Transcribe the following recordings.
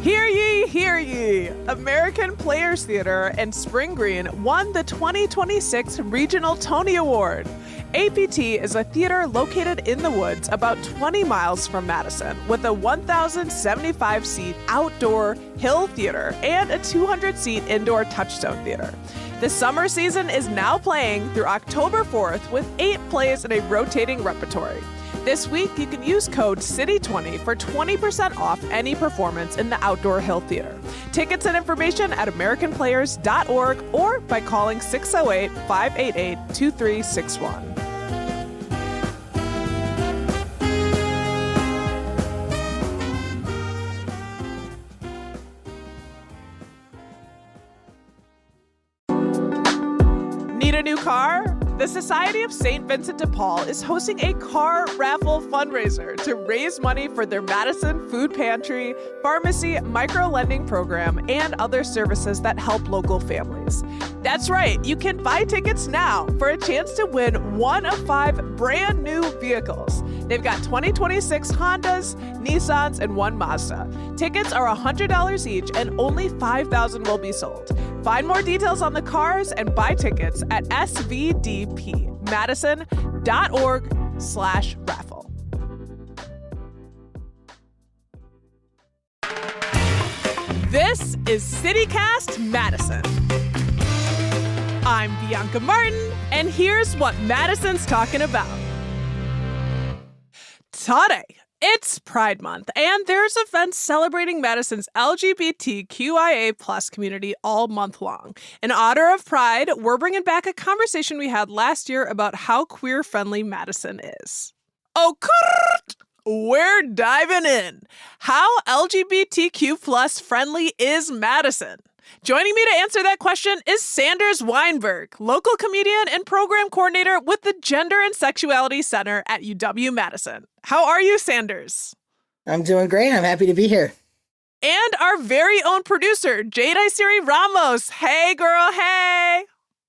Hear ye, hear ye! American Players Theater and Spring Green won the 2026 Regional Tony Award. APT is a theater located in the woods about 20 miles from Madison with a 1,075-seat outdoor hill theater and a 200-seat indoor touchstone theater. The summer season is now playing through October 4th with 8 plays in a rotating repertory. This week, you can use code CITY20 for 20% off any performance in the Outdoor Hill Theater. Tickets and information at AmericanPlayers.org or by calling 608-588-2361. Need a new car? The Society of St. Vincent de Paul is hosting a car raffle fundraiser to raise money for their Madison food pantry, pharmacy, micro-lending program, and other services that help local families. That's right, you can buy tickets now for a chance to win one of 5 brand new vehicles. They've got 2026 Hondas, Nissans, and 1 Mazda. Tickets are $100 each and only 5,000 will be sold. Find more details on the cars and buy tickets at svdpmadison.org/raffle. This is CityCast Madison. I'm Bianca Martin, and here's what Madison's talking about. Today, it's Pride Month, and there's events celebrating Madison's LGBTQIA+ community all month long. In honor of Pride, we're bringing back a conversation we had last year about how queer-friendly Madison is. Oh, we're diving in. How LGBTQ+ friendly is Madison? Joining me to answer that question is Sanders Weinberg, local comedian and program coordinator with the Gender and Sexuality Center at UW-Madison. How are you, Sanders? I'm doing great. I'm happy to be here. And our very own producer, Jade Isiri Ramos. Hey, girl, hey.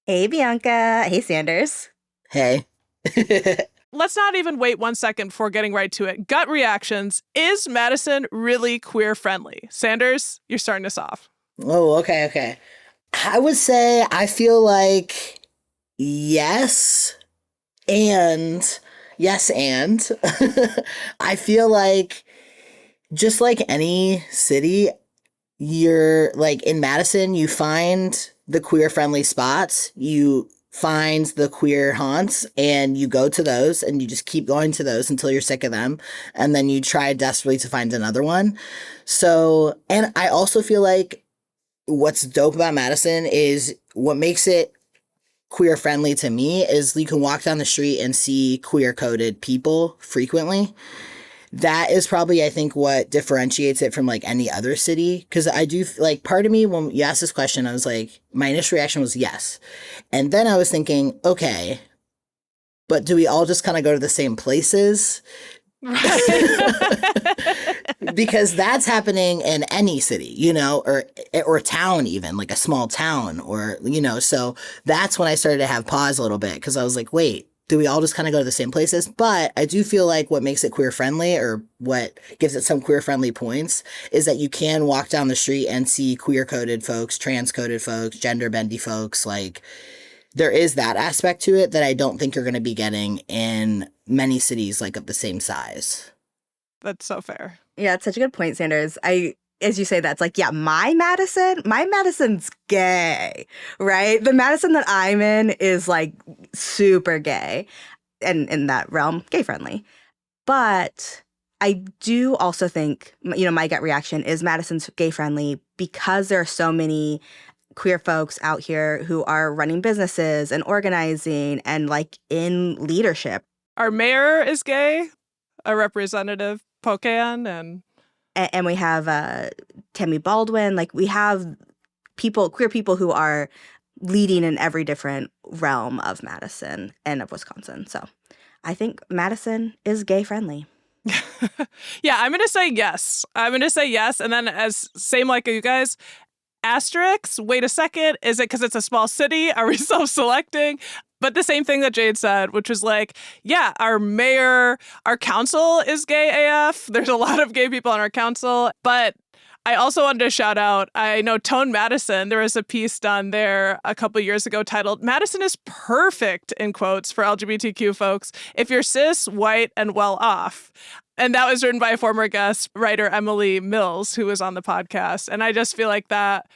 Hey, Bianca. Hey, Sanders. Hey. Let's not even wait 1 second before getting right to it. Gut reactions. Is Madison really queer-friendly? Sanders, you're starting us off. Oh, okay. I would say I feel like yes, and I feel like just like any city, you're like in Madison, you find the queer friendly spots, you find the queer haunts, and you go to those and you just keep going to those until you're sick of them. And then you try desperately to find another one. So, and I also feel like what's dope about Madison is what makes it queer friendly to me is you can walk down the street and see queer coded people frequently. That is probably, I think, what differentiates it from like any other city. Cause I do like part of me, when you asked this question, I was like, my initial reaction was yes. And then I was thinking, okay, but do we all just kind of go to the same places? Because that's happening in any city, you know, or town, even like a small town, or, you know, so that's when I started to have pause a little bit, because I was like, wait, do we all just kind of go to the same places? But I do feel like what makes it queer friendly, or what gives it some queer friendly points, is that you can walk down the street and see queer coded folks, trans coded folks, gender bendy folks. Like, there is that aspect to it that I don't think you're going to be getting in many cities like of the same size. That's so fair. Yeah, it's such a good point, Sanders. As you say, that's like, yeah, my Madison's gay, right? The Madison that I'm in is like super gay, and in that realm, gay friendly. But I do also think, you know, my gut reaction is Madison's gay friendly because there are so many queer folks out here who are running businesses and organizing and like in leadership. Our mayor is gay, a representative Pocan, and we have Tammy Baldwin. Like, we have queer people who are leading in every different realm of Madison and of Wisconsin. So I think Madison is gay friendly. Yeah, I'm going to say yes. And then, as same like you guys, asterisk, wait a second. Is it because it's a small city? Are we self-selecting? But the same thing that Jade said, which was like, yeah, our mayor, our council is gay AF. There's a lot of gay people on our council. But I also wanted to shout out, I know Tone Madison, there was a piece done there a couple years ago titled, "Madison is perfect," in quotes, for LGBTQ folks, if you're cis, white, and well off. And that was written by a former guest writer, Emily Mills, who was on the podcast. And I just feel like that,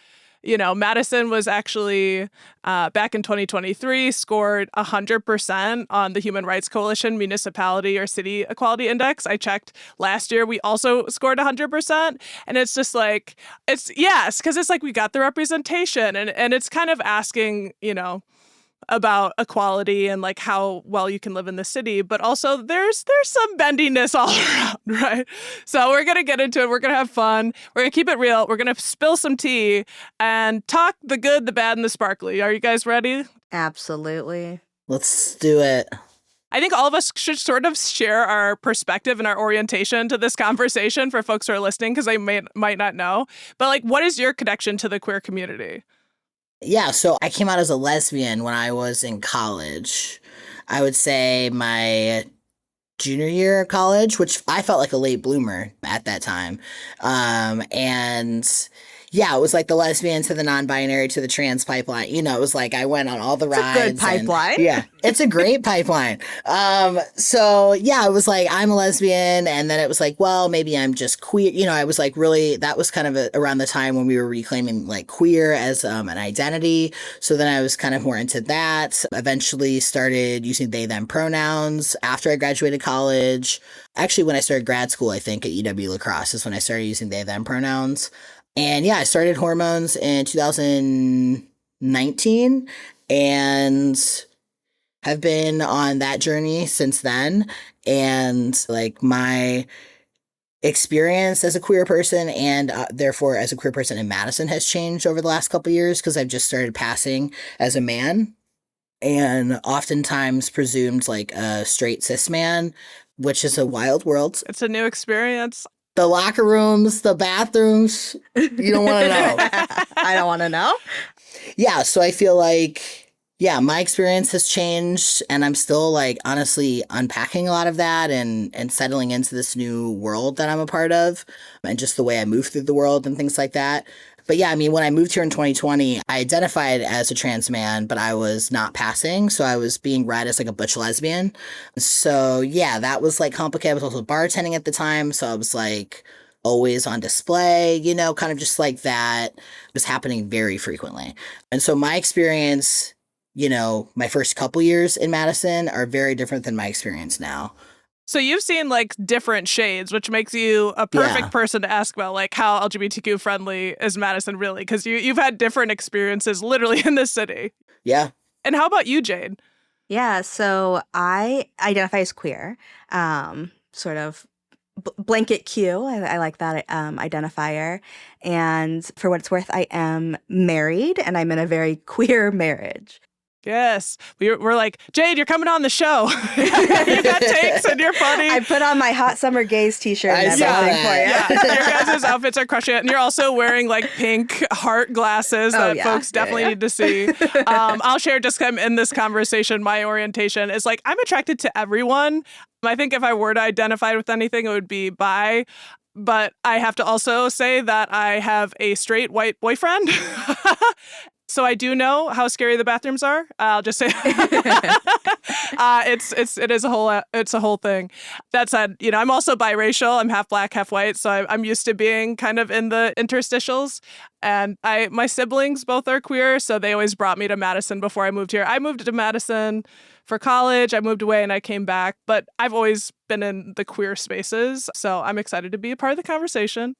Madison was actually, back in 2023, scored 100% on the Human Rights Coalition Municipality or City Equality Index. I checked last year. We also scored 100%. And it's just like, because it's like we got the representation. And it's kind of asking, about equality and like how well you can live in the city, but also there's some bendiness all around, right? So we're going to get into it. We're going to have fun. We're going to keep it real. We're going to spill some tea and talk the good, the bad, and the sparkly. Are you guys ready? Absolutely. Let's do it. I think all of us should sort of share our perspective and our orientation to this conversation for folks who are listening, because they might not know. But like, what is your connection to the queer community? Yeah, so I came out as a lesbian when I was in college. I would say my junior year of college, which I felt like a late bloomer at that time. And yeah, it was like the lesbian to the non-binary to the trans pipeline. It was like I went on all the rides. It's a good pipeline. Yeah, it's a great pipeline. So yeah, it was like I'm a lesbian, and then it was like, well, maybe I'm just queer. I was like really, that was kind of around the time when we were reclaiming like queer as an identity. So then I was kind of more into that. Eventually started using they, them pronouns after I graduated college. Actually, when I started grad school, I think at UW La Crosse is when I started using they, them pronouns. And yeah, I started hormones in 2019 and have been on that journey since then. And like my experience as a queer person and therefore as a queer person in Madison has changed over the last couple of years, because I've just started passing as a man and oftentimes presumed like a straight cis man, which is a wild world. It's a new experience. The locker rooms, the bathrooms, you don't want to know. I don't want to know. Yeah, so I feel like, yeah, my experience has changed, and I'm still like honestly unpacking a lot of that and settling into this new world that I'm a part of, and just the way I move through the world and things like that. But yeah, I mean, when I moved here in 2020, I identified as a trans man, but I was not passing. So I was being read as like a butch lesbian. So yeah, that was like complicated. I was also bartending at the time. So I was like always on display, kind of just like that was happening very frequently. And so my experience, my first couple years in Madison are very different than my experience now. So you've seen like different shades, which makes you a perfect person to ask about like how LGBTQ friendly is Madison really? Because you've had different experiences literally in this city. Yeah. And how about you, Jade? Yeah, so I identify as queer, sort of blanket Q. I like that identifier. And for what it's worth, I am married and I'm in a very queer marriage. Yes. We're like, Jade, you're coming on the show. You got takes and you're funny. I put on my Hot Summer Gaze t-shirt and everything for you. Yeah. Your guys' outfits are crushing it. And you're also wearing like pink heart glasses that folks definitely need to see. I'll share just kind of in this conversation, my orientation is like, I'm attracted to everyone. I think if I were to identify with anything, it would be bi. But I have to also say that I have a straight white boyfriend. So I do know how scary the bathrooms are. I'll just say it's a whole thing. That said, I'm also biracial. I'm half black, half white. So I'm used to being kind of in the interstitials. And my siblings both are queer. So they always brought me to Madison before I moved here. I moved to Madison for college. I moved away and I came back. But I've always been in the queer spaces. So I'm excited to be a part of the conversation.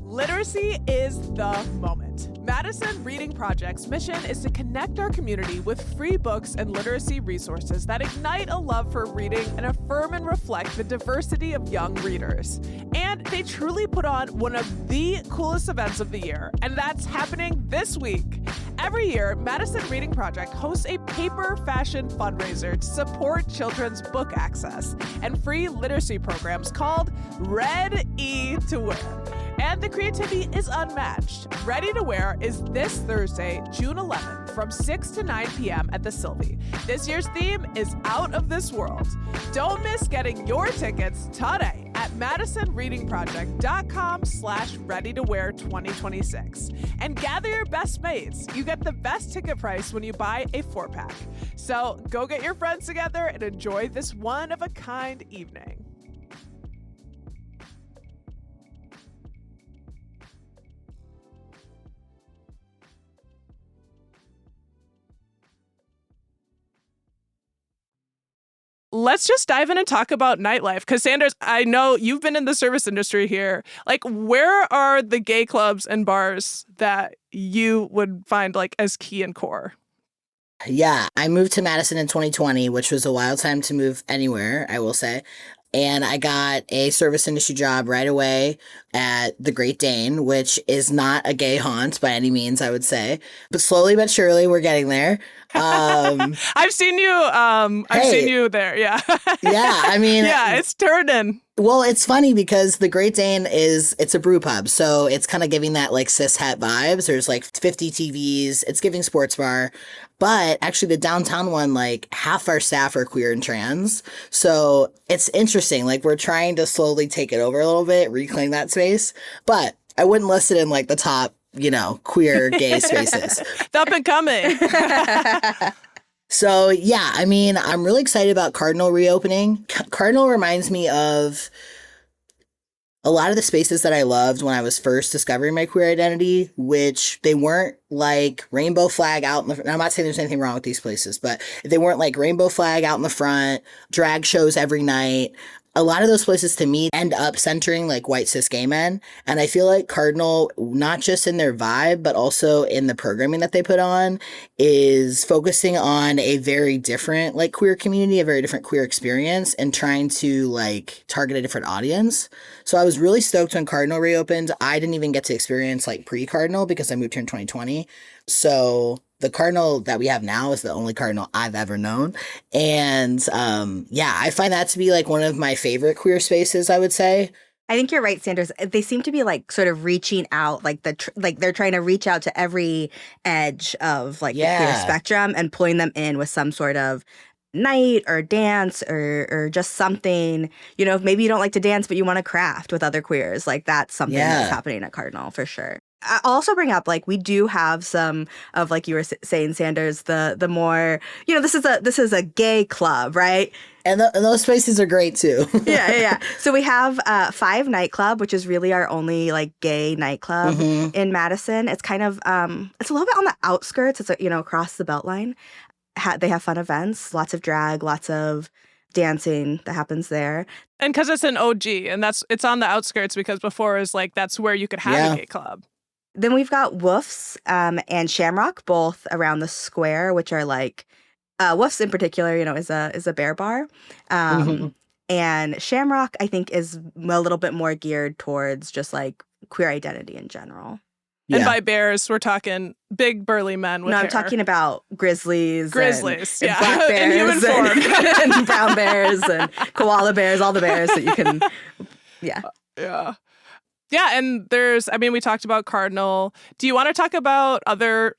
Literacy is the moment. Madison Reading Project's mission is to connect our community with free books and literacy resources that ignite a love for reading and affirm and reflect the diversity of young readers. And they truly put on one of the coolest events of the year, and that's happening this week. Every year, Madison Reading Project hosts a paper fashion fundraiser to support children's book access and free literacy programs called Red E to Wear. And the creativity is unmatched. Ready to Wear is this Thursday, June 11th from 6 to 9 p.m. at the Sylvie. This year's theme is Out of This World. Don't miss getting your tickets today at madisonreadingproject.com/readytowear2026. And gather your best mates. You get the best ticket price when you buy a 4-pack. So go get your friends together and enjoy this one-of-a-kind evening. Let's just dive in and talk about nightlife. Because Sanders, I know you've been in the service industry here. Like, where are the gay clubs and bars that you would find like as key and core? Yeah, I moved to Madison in 2020, which was a wild time to move anywhere, I will say. And I got a service industry job right away at the Great Dane, which is not a gay haunt by any means, I would say. But slowly but surely, we're getting there. I've seen you. I've seen you there. Yeah. Yeah, I mean, yeah, it's turning. Well, it's funny because the Great Dane it's a brew pub. So it's kind of giving that like cis het vibes. There's like 50 TVs. It's giving sports bar. But actually the downtown one, like half our staff are queer and trans. So it's interesting. Like we're trying to slowly take it over a little bit, reclaim that space. But I wouldn't list it in like the top, queer gay spaces. Up and coming. So, yeah, I mean, I'm really excited about Cardinal reopening. Cardinal reminds me of a lot of the spaces that I loved when I was first discovering my queer identity, which they weren't like rainbow flag out in the I'm not saying there's anything wrong with these places, but they weren't like rainbow flag out in the front, drag shows every night. A lot of those places to me end up centering like white cis gay men. And I feel like Cardinal, not just in their vibe, but also in the programming that they put on, is focusing on a very different like queer community, a very different queer experience, and trying to like target a different audience. So I was really stoked when Cardinal reopened. I didn't even get to experience like pre-Cardinal because I moved here in 2020. So the Cardinal that we have now is the only Cardinal I've ever known. And I find that to be like one of my favorite queer spaces, I would say. I think you're right, Sanders. They seem to be like sort of reaching out, like they're trying to reach out to every edge of like the queer spectrum and pulling them in with some sort of night or dance or just something. Maybe you don't like to dance, but you want to craft with other queers. Like that's something that's happening at Cardinal for sure. I'll also bring up, like, we do have some of, like you were saying, Sanders, the more, this is a gay club, right? And those spaces are great too. Yeah. So we have Five Nightclub, which is really our only like gay nightclub in Madison. It's kind of it's a little bit on the outskirts. It's across the Beltline. They have fun events, lots of drag, lots of dancing that happens there. And because it's an OG, and it's on the outskirts because before is like that's where you could have a gay club. Then we've got Woofs and Shamrock, both around the square, which are like Woofs in particular, is a bear bar, and Shamrock I think is a little bit more geared towards just like queer identity in general. Yeah. And by bears, we're talking big burly men with hair. I'm talking about grizzlies, and black bears, in human form, and brown bears, and koala bears, all the bears that you can, Yeah, and we talked about Cardinal. Do you want to talk about other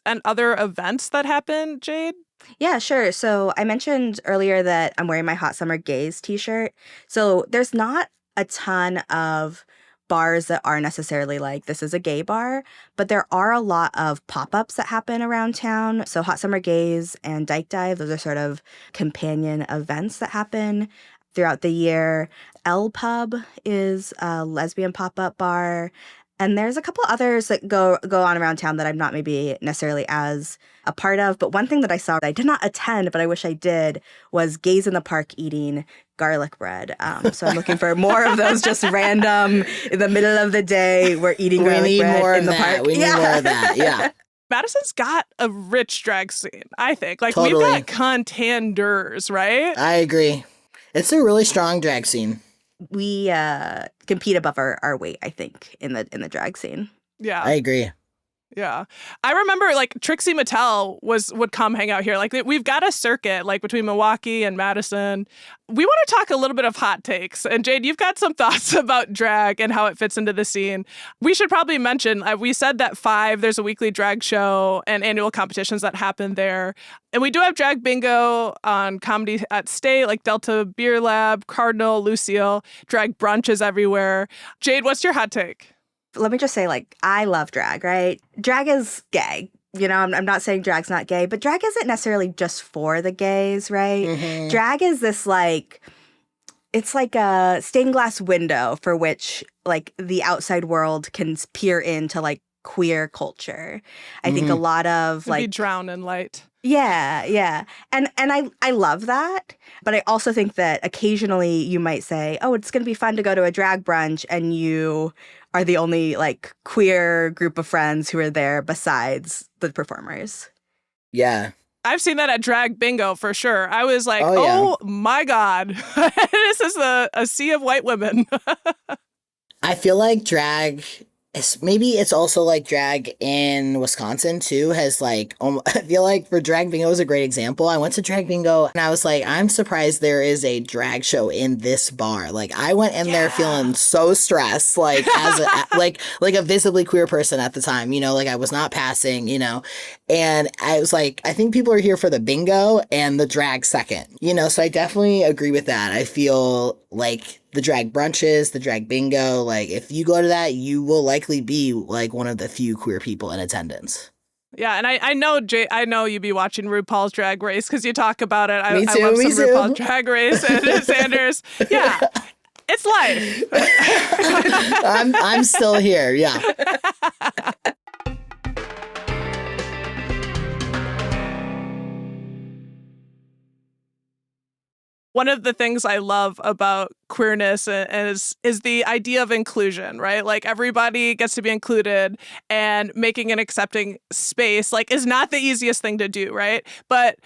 events that happen, Jade? Yeah, sure. So I mentioned earlier that I'm wearing my Hot Summer Gays t-shirt. So there's not a ton of bars that are necessarily like, this is a gay bar, but there are a lot of pop-ups that happen around town. So Hot Summer Gays and Dyke Dive, those are sort of companion events that happen throughout the year. L Pub is a lesbian pop-up bar. And there's a couple others that go on around town that I'm not maybe necessarily as a part of. But one thing that I saw that I did not attend, but I wish I did, was gays in the park eating garlic bread. So I'm looking for more of those just random, in the middle of the day, we're eating garlic bread in the park. We need more of that, yeah. Madison's got a rich drag scene, I think. Like, totally. We've got contenders, right? I agree. It's a really strong drag scene. We compete above our weight, I think, in the drag scene. Yeah. I agree. Yeah. I remember like Trixie Mattel would come hang out here. Like we've got a circuit like between Milwaukee and Madison. We want to talk a little bit of hot takes. And Jade, you've got some thoughts about drag and how it fits into the scene. We should probably mention, we said that there's a weekly drag show and annual competitions that happen there. And we do have drag bingo on Comedy at State, like Delta Beer Lab, Cardinal, Lucille, drag brunches everywhere. Jade, what's your hot take? Let me just say, like, I love drag, right? Drag is gay. You know, I'm not saying drag's not gay, but drag isn't necessarily just for the gays, right? Mm-hmm. Drag is this, like, it's like a stained glass window for which, like, the outside world can peer into, like, queer culture. I think a lot of, like... Be drowned in light. Yeah. And I love that. But I also think that occasionally you might say, oh, it's going to be fun to go to a drag brunch, and you are the only like queer group of friends who are there besides the performers. Yeah. I've seen that at drag bingo for sure. I was like, yeah. My God, this is a sea of white women. I feel like drag, maybe it's also like drag in Wisconsin too, has like, I feel like for drag bingo is a great example. I went to drag bingo and I was like, I'm surprised there is a drag show in this bar. Like I went in there feeling so stressed, like as a, like a visibly queer person at the time, you know, like I was not passing, you know, and I was like, I think people are here for the bingo and the drag second, you know, so I definitely agree with that. I feel like the drag brunches, the drag bingo, like if you go to that, you will likely be like one of the few queer people in attendance. Yeah, and I know I know you be watching RuPaul's Drag Race because you talk about it. Me too, I love me some too. RuPaul's Drag Race and Sanders. Yeah, it's life. I'm still here. Yeah. One of the things I love about queerness is the idea of inclusion, right? Like everybody gets to be included, and making an accepting space like is not the easiest thing to do, right? But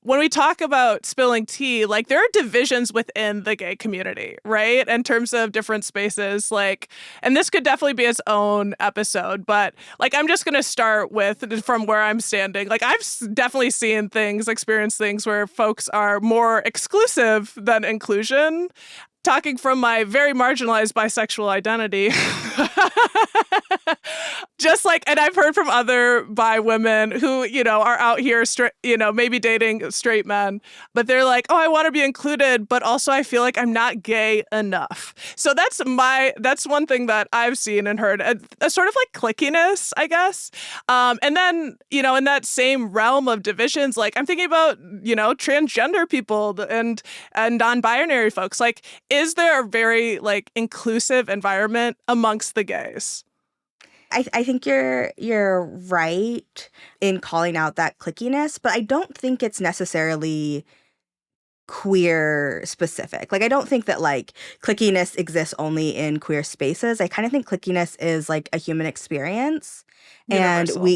when we talk about spilling tea, like there are divisions within the gay community, right? In terms of different spaces, like, and this could definitely be its own episode, but like, I'm just going to start with from where I'm standing. Like I've definitely seen experienced things where folks are more exclusive than inclusion. Talking from my very marginalized bisexual identity, just like, and I've heard from other bi women who, you know, are out here, you know, maybe dating straight men, but they're like, oh, I want to be included, but also I feel like I'm not gay enough. So that's one thing that I've seen and heard, a sort of like clickiness, I guess. And then, you know, in that same realm of divisions, like I'm thinking about, you know, transgender people and non-binary folks, like, is there a very like inclusive environment amongst the gays? I think you're right in calling out that clickiness, but I don't think it's necessarily queer specific. Like I don't think that like clickiness exists only in queer spaces. I kind of think clickiness is like a human experience. Universal.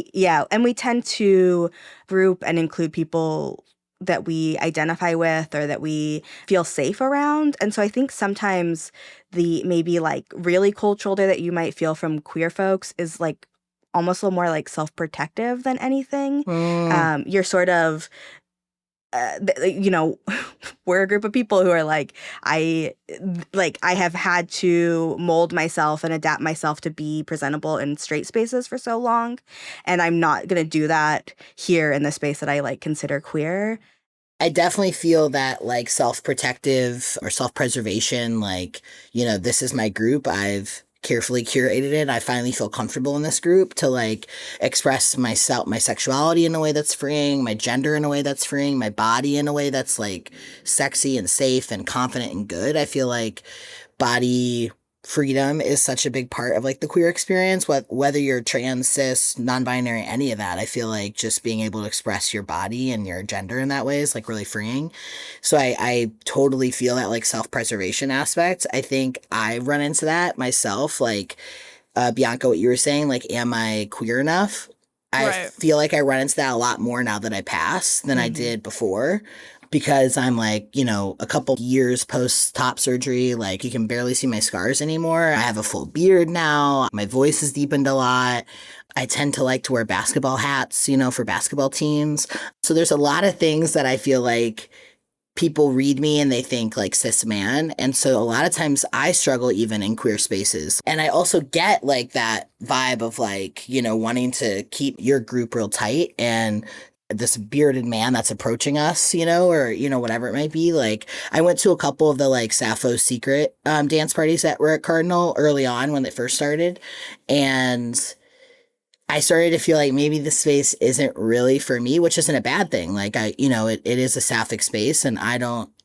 And we tend to group and include people that we identify with or that we feel safe around. And so I think sometimes the maybe like really cold shoulder that you might feel from queer folks is like almost a little more like self-protective than anything. You're sort of you know, we're a group of people who are like I have had to mold myself and adapt myself to be presentable in straight spaces for so long, and I'm not going to do that here in the space that I like consider queer. I definitely feel that like self-protective or self-preservation, like, you know, this is my group. I've carefully curated it. I finally feel comfortable in this group to like express myself, my sexuality in a way that's freeing, my gender in a way that's freeing, my body in a way that's like sexy and safe and confident and good. I feel like body freedom is such a big part of like the queer experience, whether you're trans, cis, non-binary, any of that. I feel like just being able to express your body and your gender in that way is like really freeing. So I totally feel that like self-preservation aspect. I think I run into that myself, like Bianca, what you were saying, like, am I queer enough? I Right. feel like I run into that a lot more now that I pass than I did before, because I'm like, a couple years post top surgery, like you can barely see my scars anymore. I have a full beard now. My voice has deepened a lot. I tend to like to wear basketball hats, for basketball teams. So there's a lot of things that I feel like people read me and they think like cis man. And so a lot of times I struggle even in queer spaces. And I also get like that vibe of like, wanting to keep your group real tight and this bearded man that's approaching us, or, whatever it might be. Like I went to a couple of the like Sappho secret dance parties that were at Cardinal early on when it first started. And I started to feel like maybe the space isn't really for me, which isn't a bad thing. Like it is a sapphic space and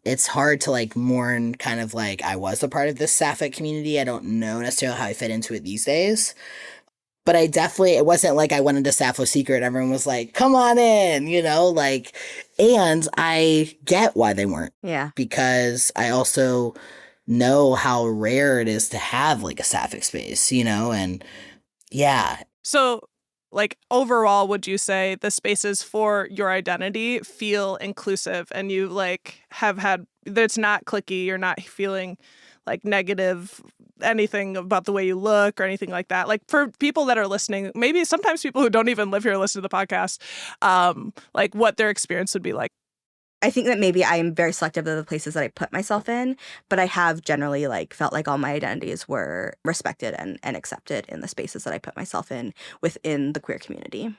it's hard to like mourn kind of like I was a part of this sapphic community. I don't know necessarily how I fit into it these days. But it wasn't like I went into Sappho Secret and everyone was like, come on in, and I get why they weren't. Yeah. Because I also know how rare it is to have like a sapphic space, and yeah. So, like, overall, would you say the spaces for your identity feel inclusive and you, like, have had, that's not cliquey, you're not feeling, like, negative, anything about the way you look or anything like that? Like, for people that are listening, maybe sometimes people who don't even live here listen to the podcast, like, what their experience would be like. I think that maybe I am very selective of the places that I put myself in, but I have generally like felt like all my identities were respected and accepted in the spaces that I put myself in within the queer community.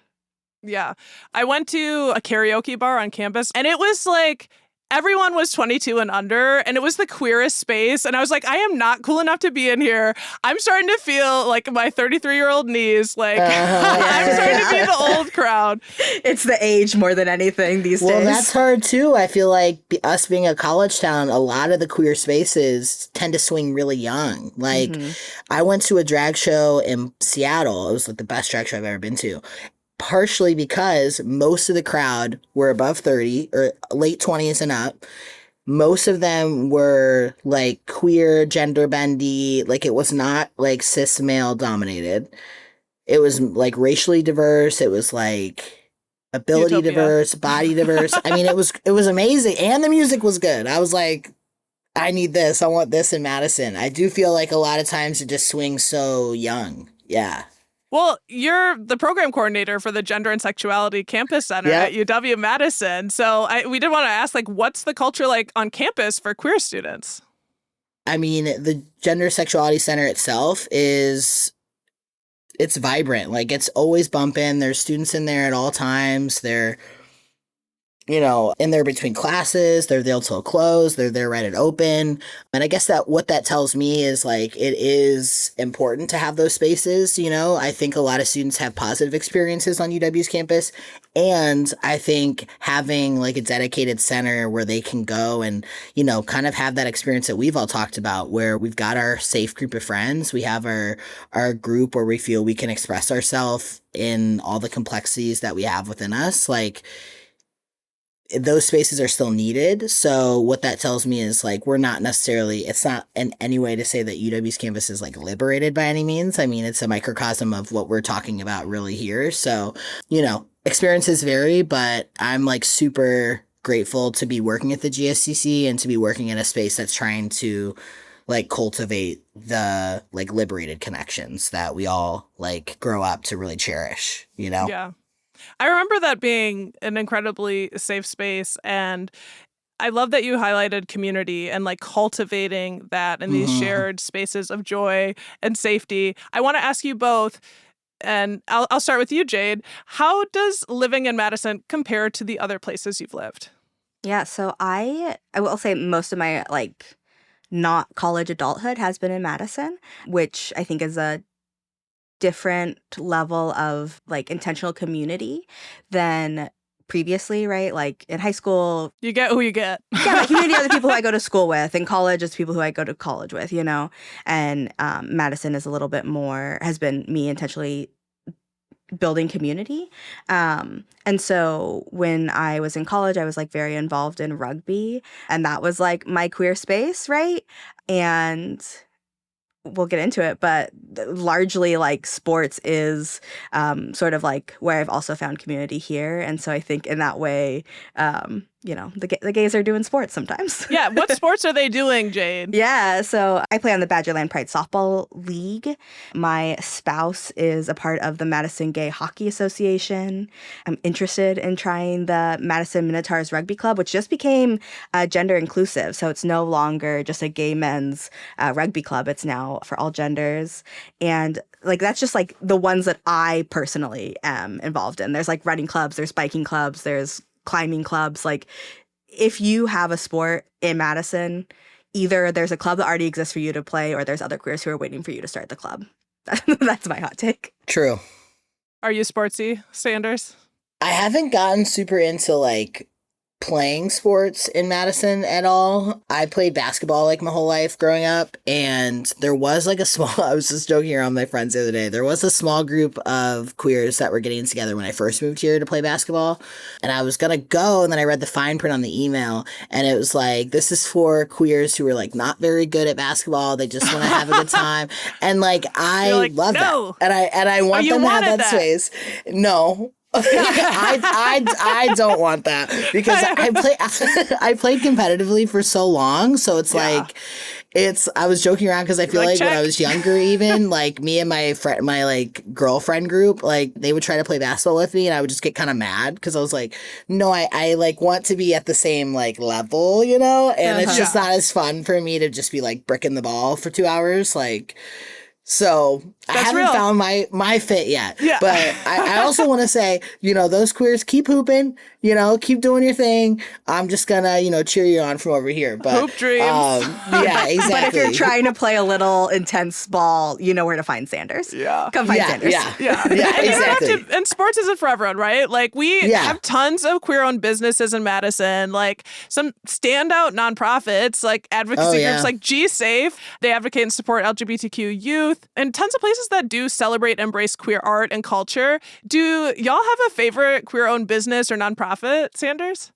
Yeah. I went to a karaoke bar on campus and it was like everyone was 22 and under and it was the queerest space. And I was like, I am not cool enough to be in here. I'm starting to feel like my 33-year-old knees. Like I'm starting to be the old crowd. It's the age more than anything these days. Well, that's hard too. I feel like us being a college town, a lot of the queer spaces tend to swing really young. Like I went to a drag show in Seattle. It was like the best drag show I've ever been to. Partially because most of the crowd were above 30 or late 20s and up. Most of them were like queer, gender bendy. Like it was not like cis male dominated. It was like racially diverse. It was like ability Utopia. diverse, body diverse. I mean, it was amazing. And the music was good. I was like, I need this. I want this in Madison. I do feel like a lot of times it just swings so young. Yeah. Well, you're the program coordinator for the Gender and Sexuality Campus Center at UW-Madison. So we did want to ask, like, what's the culture like on campus for queer students? I mean, the Gender Sexuality Center itself it's vibrant. Like, it's always bumping. There's students in there at all times. They're, in there between classes. They're there till close. They're there right at open. And I guess that what that tells me is like it is important to have those spaces. I think a lot of students have positive experiences on UW's campus. And I think having like a dedicated center where they can go and, kind of have that experience that we've all talked about where we've got our safe group of friends. We have our group where we feel we can express ourselves in all the complexities that we have within us. Like, those spaces are still needed. So what that tells me is like we're not necessarily, it's not in any way to say that UW's campus is like liberated by any means. I mean, it's a microcosm of what we're talking about really here. So, experiences vary, but I'm like super grateful to be working at the GSCC and to be working in a space that's trying to like cultivate the like liberated connections that we all like grow up to really cherish, Yeah. I remember that being an incredibly safe space, and I love that you highlighted community and like cultivating that in these shared spaces of joy and safety. I want to ask you both, and I'll start with you, Jade. How does living in Madison compare to the other places you've lived? Yeah, so I will say most of my like not college adulthood has been in Madison, which I think is a different level of like intentional community than previously, right? Like in high school, You get who you get. yeah, my community are the people who I go to school with. In college, it's people who I go to college with, And Madison is a little bit more, has been me intentionally building community. And so when I was in college, I was like very involved in rugby. And that was like my queer space, right? And we'll get into it, but largely like sports is sort of like where I've also found community here. And so I think in that way, the gays are doing sports sometimes. Yeah. What sports are they doing, Jade? Yeah, so I play on the Badgerland Pride Softball League. My spouse is a part of the Madison Gay Hockey Association. I'm interested in trying the Madison Minotaurs Rugby Club, which just became gender inclusive. So it's no longer just a gay men's rugby club. It's now for all genders. And like that's just like the ones that I personally am involved in. There's like running clubs, there's biking clubs, there's climbing clubs. Like if you have a sport in Madison, either there's a club that already exists for you to play or there's other queers who are waiting for you to start the club. That's my hot take. True. Are you sportsy, Sanders? I haven't gotten super into like playing sports in Madison at all. I played basketball like my whole life growing up, and there was like a small, I was just joking around with my friends the other day, there was a small group of queers that were getting together when I first moved here to play basketball, and I was gonna go, and then I read the fine print on the email, and it was like, this is for queers who are like not very good at basketball, they just want to have a good time, and like I like, love no. that, and I want them to have that that space. No. I don't want that because I played competitively for so long, so it's like I was joking around because I feel like when I was younger, even like me and my like girlfriend group, like they would try to play basketball with me and I would just get kind of mad because I was like, no, I like want to be at the same like level, you know, and it's just not as fun for me to just be like bricking the ball for 2 hours, like. So I haven't found my fit yet. Yeah. But I also want to say, those queers, keep hooping, keep doing your thing. I'm just gonna, cheer you on from over here. But hoop dreams. Yeah, exactly. But if you're trying to play a little intense ball, you know where to find Sanders. Yeah. Come find Sanders. Yeah, exactly. And sports isn't for everyone, right? Like we have tons of queer-owned businesses in Madison, like some standout nonprofits, like advocacy groups like G Safe. They advocate and support LGBTQ youth. And tons of places that do celebrate and embrace queer art and culture. Do y'all have a favorite queer-owned business or nonprofit, Sanders?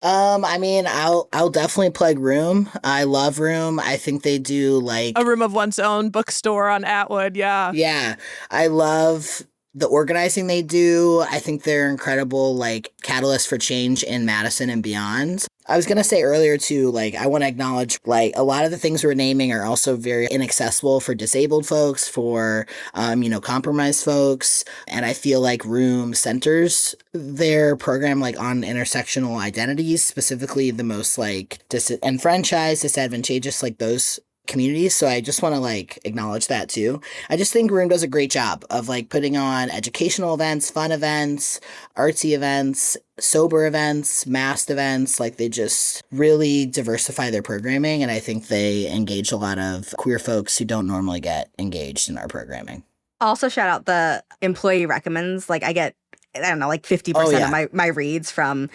I mean, I'll definitely plug Room. I love Room. I think they do like a room of one's own bookstore on Atwood. Yeah. Yeah. I love the organizing they do. I think they're incredible, like catalysts for change in Madison and beyond. I was going to say earlier too, like I want to acknowledge like a lot of the things we're naming are also very inaccessible for disabled folks, for, compromised folks. And I feel like Room centers their program like on intersectional identities, specifically the most like disenfranchised, disadvantageous, like those communities. So I just want to like acknowledge that too. I just think Room does a great job of like putting on educational events, fun events, artsy events, sober events, masked events. Like they just really diversify their programming, and I think they engage a lot of queer folks who don't normally get engaged in our programming. Also shout out the employee recommends. Like I get, I don't know, like 50% of my reads from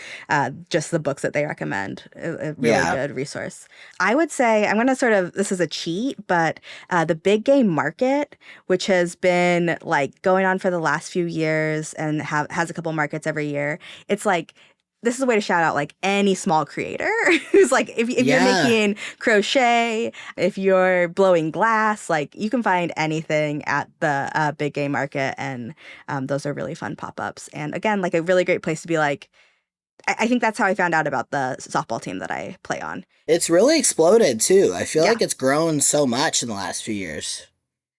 just the books that they recommend. A really good resource. I would say, I'm going to sort of, this is a cheat, but the Big Gay Market, which has been like going on for the last few years and has a couple markets every year. It's like, this is a way to shout out like any small creator who's like, if you're making crochet, if you're blowing glass, like you can find anything at the Big Gay Market. And those are really fun pop-ups. And again, like a really great place to be like, I think that's how I found out about the softball team that I play on. It's really exploded too. I feel like it's grown so much in the last few years.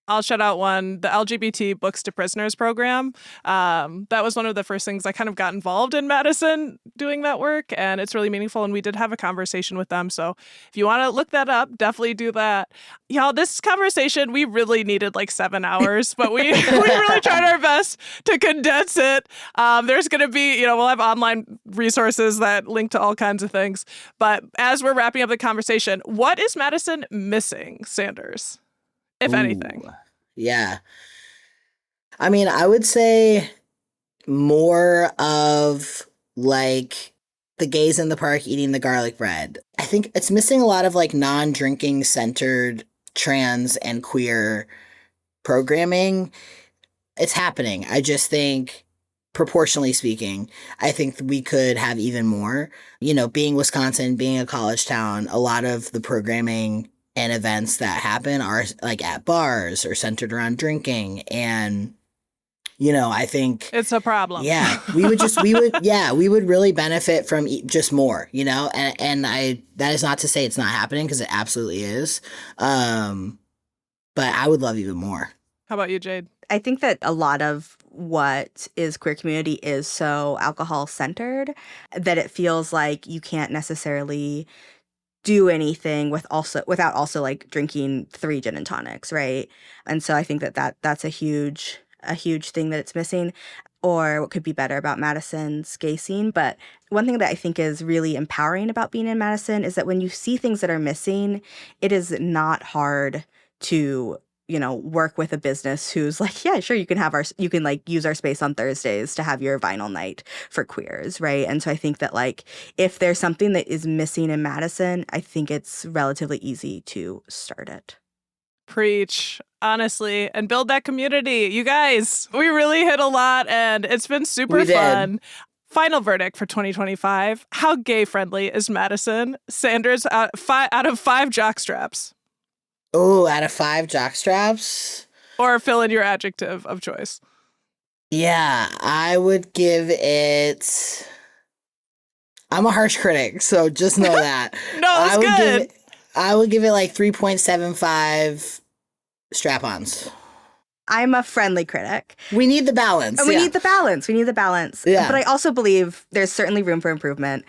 I'll shout out one, the LGBT Books to Prisoners program. That was one of the first things I kind of got involved in Madison doing that work, and it's really meaningful, and we did have a conversation with them. So if you want to look that up, definitely do that. Y'all, this conversation, we really needed like 7 hours, but we really tried our best to condense it. There's going to be, we'll have online resources that link to all kinds of things. But as we're wrapping up the conversation, what is Madison missing, Sanders? If anything. Yeah. I mean, I would say more of like the gays in the park eating the garlic bread. I think it's missing a lot of like non-drinking centered trans and queer programming. It's happening. I just think proportionally speaking, I think we could have even more. Being Wisconsin, being a college town, a lot of the programming and events that happen are like at bars or centered around drinking. And, I think It's a problem. yeah, we would really benefit from just more, that is not to say it's not happening, because it absolutely is. But I would love even more. How about you, Jade? I think that a lot of what is queer community is so alcohol centered that it feels like you can't necessarily do anything without also like drinking 3 gin and tonics, right? And so I think that's a huge thing that it's missing, or what could be better about Madison's gay scene. But one thing that I think is really empowering about being in Madison is that when you see things that are missing, it is not hard to work with a business who's like, yeah, sure, you can like use our space on Thursdays to have your vinyl night for queers, right? And so I think that like if there's something that is missing in Madison, I think it's relatively easy to start it. Preach, honestly, and build that community. You guys, we really hit a lot, and it's been super fun. Final verdict for 2025. How gay friendly is Madison? Sanders, out of 5 jockstraps. Oh, out of 5 jockstraps? Or fill in your adjective of choice. Yeah, I would give it... I'm a harsh critic, so just know that. No, that's good. I would give it like 3.75 strap-ons. I'm a friendly critic. We need the balance. We need the balance. Yeah. But I also believe there's certainly room for improvement.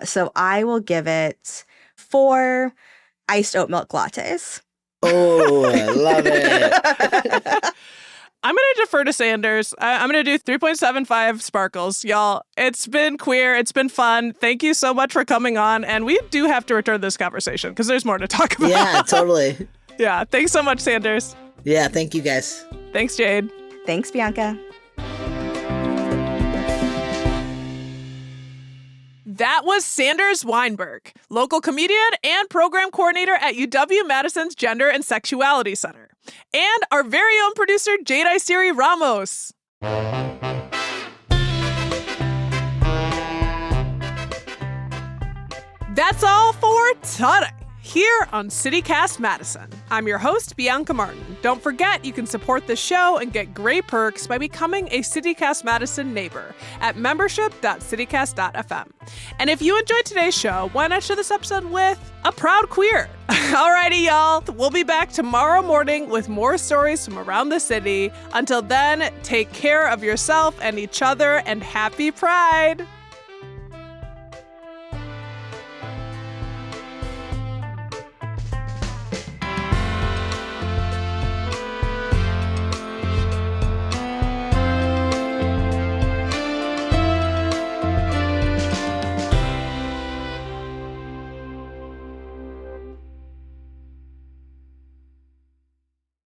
So I will give it 4 iced oat milk lattes. Oh, I love it. I'm going to defer to Sanders. I'm going to do 3.75 sparkles. Y'all, it's been queer. It's been fun. Thank you so much for coming on. And we do have to return this conversation because there's more to talk about. Yeah, totally. Yeah. Thanks so much, Sanders. Yeah, thank you guys. Thanks, Jade. Thanks, Bianca. That was Sanders Weinberg, local comedian and program coordinator at UW-Madison's Gender and Sexuality Center. And our very own producer, Jade Isiri Ramos. That's all for today here on CityCast Madison. I'm your host, Bianca Martin. Don't forget, you can support the show and get great perks by becoming a CityCast Madison neighbor at membership.citycast.fm. And if you enjoyed today's show, why not share this episode with a proud queer? Alrighty, y'all. We'll be back tomorrow morning with more stories from around the city. Until then, take care of yourself and each other, and happy Pride!